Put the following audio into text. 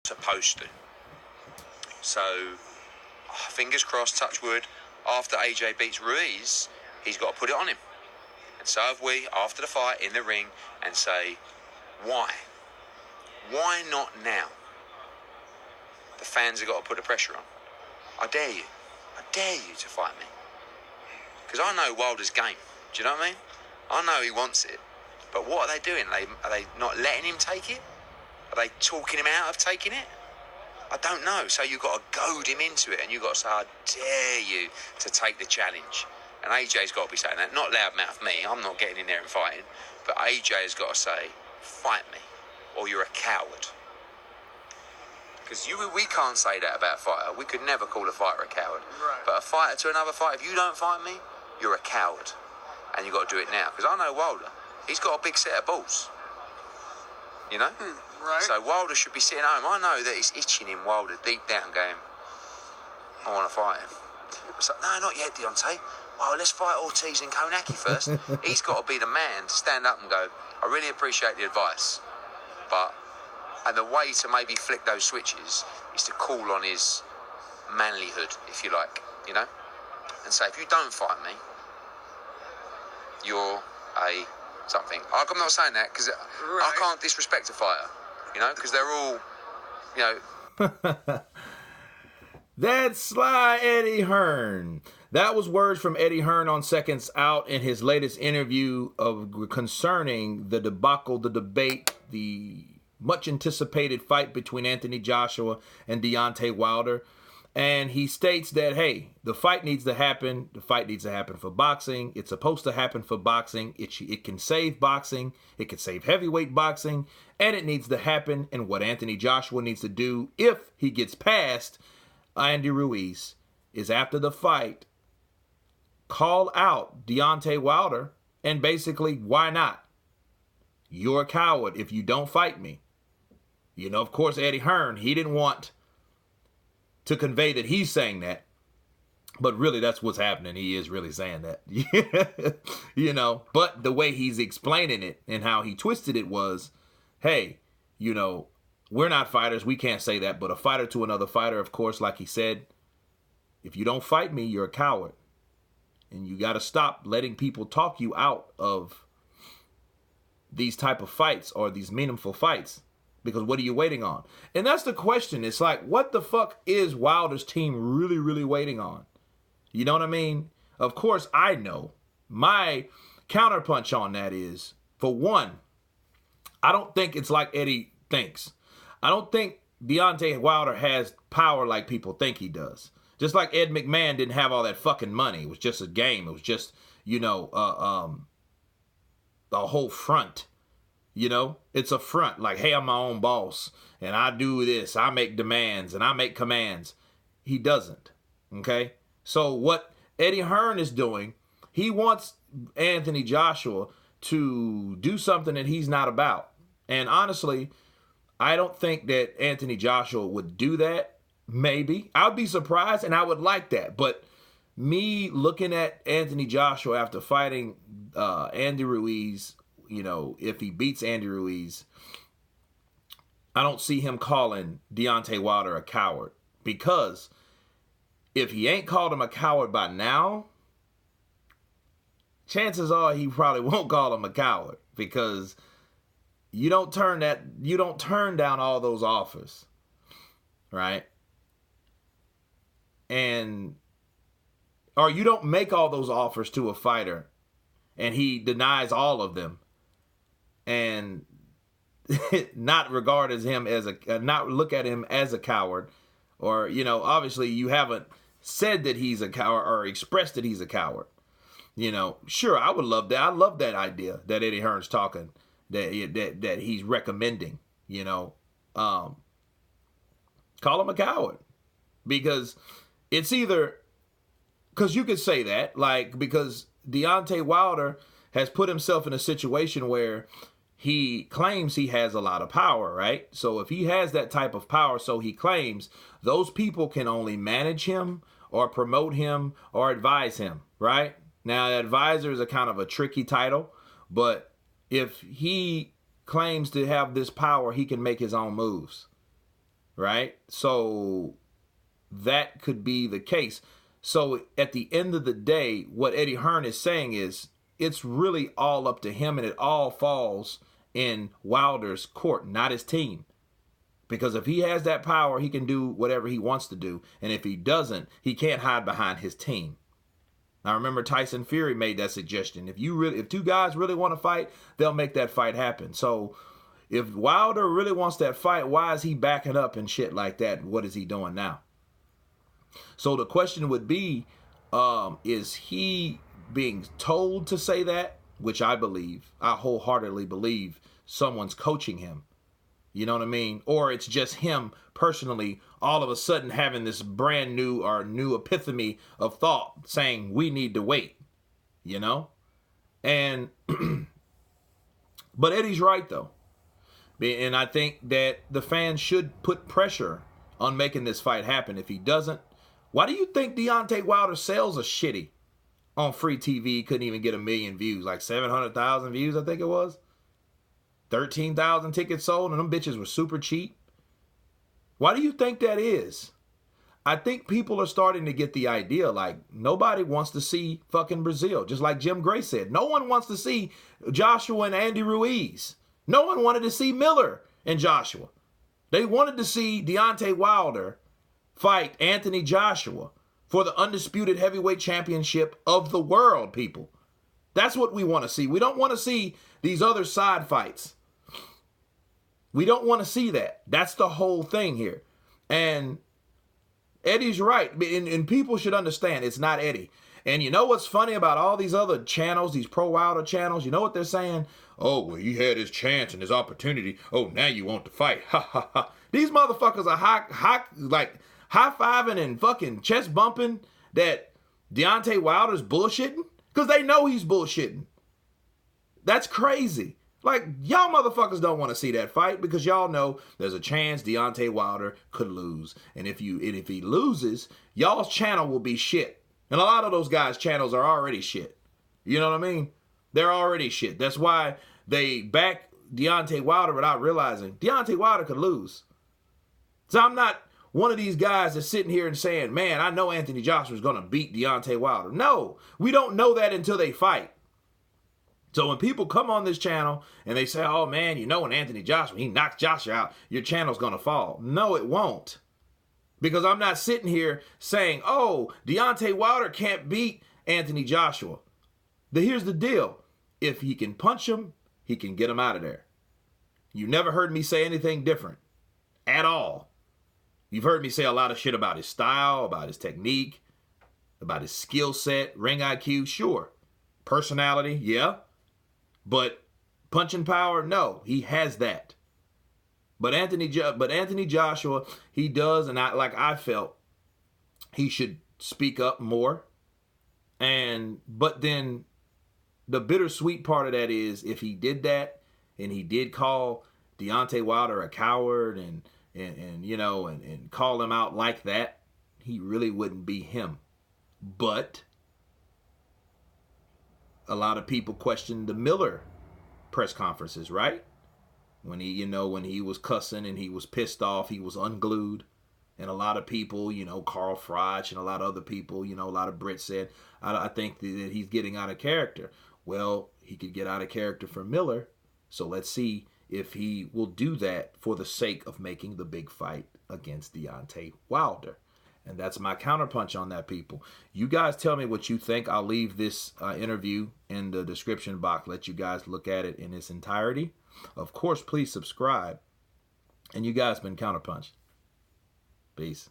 supposed to. So, fingers crossed, touch wood, after AJ beats Ruiz, he's got to put it on him. And so have we, after the fight, in the ring, and say, why? Why not now? The fans have got to put the pressure on. I dare you. I dare you to fight me. Because I know Wilder's game. Do you know what I mean? I know he wants it. But what are they doing? Are they not letting him take it? Are they talking him out of taking it? I don't know. So you've got to goad him into it, and you've got to say, I dare you to take the challenge. And AJ's got to be saying that. Not loudmouth me. I'm not getting in there and fighting. But AJ has got to say, fight me, or you're a coward. Because we can't say that about a fighter. We could never call a fighter a coward. Right. But a fighter to another fighter, if you don't fight me, you're a coward. And you've got to do it now. Because I know Wilder. He's got a big set of balls. You know? Right. So Wilder should be sitting home. I know that it's itching in Wilder deep down going, I want to fight him. It's like, no, not yet, Deontay. Well, let's fight Ortiz and Konaki first. He's got to be the man to stand up and go, I really appreciate the advice. And the way to maybe flick those switches is to call on his manlyhood, if you like, you know? And say, if you don't fight me, you're a something. I'm not saying that because I can't disrespect a fighter, you know, because they're all, you know. That's Sly Eddie Hearn. That was words from Eddie Hearn on Seconds Out in his latest interview concerning the debacle, the debate, the much anticipated fight between Anthony Joshua and Deontay Wilder. And he states that, hey, the fight needs to happen. The fight needs to happen for boxing. It's supposed to happen for boxing. It can save boxing. It can save heavyweight boxing. And it needs to happen. And what Anthony Joshua needs to do, if he gets past Andy Ruiz, is after the fight, call out Deontay Wilder and basically, why not? You're a coward if you don't fight me. You know, of course, Eddie Hearn, he didn't want to convey that he's saying that, but really that's what's happening. He is really saying that, you know, but the way he's explaining it and how he twisted it was, hey, you know, we're not fighters. We can't say that, but a fighter to another fighter, of course, like he said, if you don't fight me, you're a coward. And you got to stop letting people talk you out of these type of fights or these meaningful fights. Because what are you waiting on? And that's the question. It's like, what the fuck is Wilder's team really, really waiting on? You know what I mean? Of course, I know. My counterpunch on that is, for one, I don't think it's like Eddie thinks. I don't think Deontay Wilder has power like people think he does. Just like Ed McMahon didn't have all that fucking money. It was just a game. It was just, you know, a whole front. You know, it's a front. Like, hey, I'm my own boss, and I do this. I make demands, and I make commands. He doesn't, okay? So what Eddie Hearn is doing, he wants Anthony Joshua to do something that he's not about. And honestly, I don't think that Anthony Joshua would do that. Maybe. I'd be surprised, and I would like that. But me looking at Anthony Joshua after fighting Andy Ruiz, you know, if he beats Andy Ruiz, I don't see him calling Deontay Wilder a coward. Because if he ain't called him a coward by now, chances are he probably won't call him a coward. Because you don't turn down all those offers. Right? Or you don't make all those offers to a fighter and he denies all of them and not regard as him as not look at him as a coward, or, you know, obviously you haven't said that he's a coward or expressed that he's a coward. You know, sure, I would love that. I love that idea that Eddie Hearn's talking, that he's recommending, you know, call him a coward. Because it's either, because you could say that, like, because Deontay Wilder has put himself in a situation where he claims he has a lot of power, right? So if he has that type of power, so he claims, those people can only manage him or promote him or advise him, right? Now, advisor is a kind of a tricky title, but if he claims to have this power, he can make his own moves. right? So that could be the case. So at the end of the day, what Eddie Hearn is saying is it's really all up to him, and it all falls in Wilder's court, not his team. Because if he has that power, he can do whatever he wants to do. And if he doesn't, he can't hide behind his team. I remember Tyson Fury made that suggestion. If two guys really want to fight, they'll make that fight happen. So if Wilder really wants that fight, why is he backing up and shit like that? What is he doing now? So the question would be, is he being told to say that? Which I wholeheartedly believe someone's coaching him. You know what I mean? Or it's just him personally all of a sudden having this brand new or new epiphany of thought saying we need to wait, you know? And, but Eddie's right though. And I think that the fans should put pressure on making this fight happen. If he doesn't, why do you think Deontay Wilder's sales are shitty on free TV? Couldn't even get 1 million views, like 700,000 views, I think it was. 13,000 tickets sold, and them bitches were super cheap. Why do you think that is? I think people are starting to get the idea, like, nobody wants to see fucking Brazil. Just like Jim Gray said, no one wants to see Joshua and Andy Ruiz. No one wanted to see Miller and Joshua. They wanted to see Deontay Wilder fight Anthony Joshua for the undisputed heavyweight championship of the world, people. That's what we want to see. We don't want to see these other side fights. We don't want to see that. That's the whole thing here. And Eddie's right. And people should understand it's not Eddie. And you know what's funny about all these other channels, these pro Wilder channels? You know what they're saying? Oh, well, he had his chance and his opportunity. Oh, now you want to fight. Ha, ha, ha. These motherfuckers are high-fiving and fucking chest bumping that Deontay Wilder's bullshitting because they know he's bullshitting. That's crazy. Like, y'all motherfuckers don't want to see that fight because y'all know there's a chance Deontay Wilder could lose. And if he loses, y'all's channel will be shit. And a lot of those guys' channels are already shit. You know what I mean? They're already shit. That's why they back Deontay Wilder without realizing Deontay Wilder could lose. So I'm not one of these guys that's sitting here and saying, man, I know Anthony Joshua's going to beat Deontay Wilder. No, we don't know that until they fight. So when people come on this channel and they say, oh man, you know when Anthony Joshua, he knocks Joshua out, your channel's going to fall. No, it won't. Because I'm not sitting here saying, oh, Deontay Wilder can't beat Anthony Joshua. Here's the deal. If he can punch him, he can get him out of there. You never heard me say anything different at all. You've heard me say a lot of shit about his style, about his technique, about his skill set, ring IQ, sure. Personality, yeah. But punching power, no, he has that. But Anthony Joshua, he does, and I felt he should speak up more. But then the bittersweet part of that is if he did that and he did call Deontay Wilder a coward and call him out like that, he really wouldn't be him. But a lot of people questioned the Miller press conferences, right? When he was cussing and he was pissed off, he was unglued. And a lot of people, Carl Froch and a lot of other people, a lot of Brits said, I think that he's getting out of character. Well, he could get out of character for Miller. So let's see if he will do that for the sake of making the big fight against Deontay Wilder. And that's my counterpunch on that, people. You guys tell me what you think. I'll leave this interview in the description box. Let you guys look at it in its entirety. Of course, please subscribe. And you guys been counterpunched. Peace.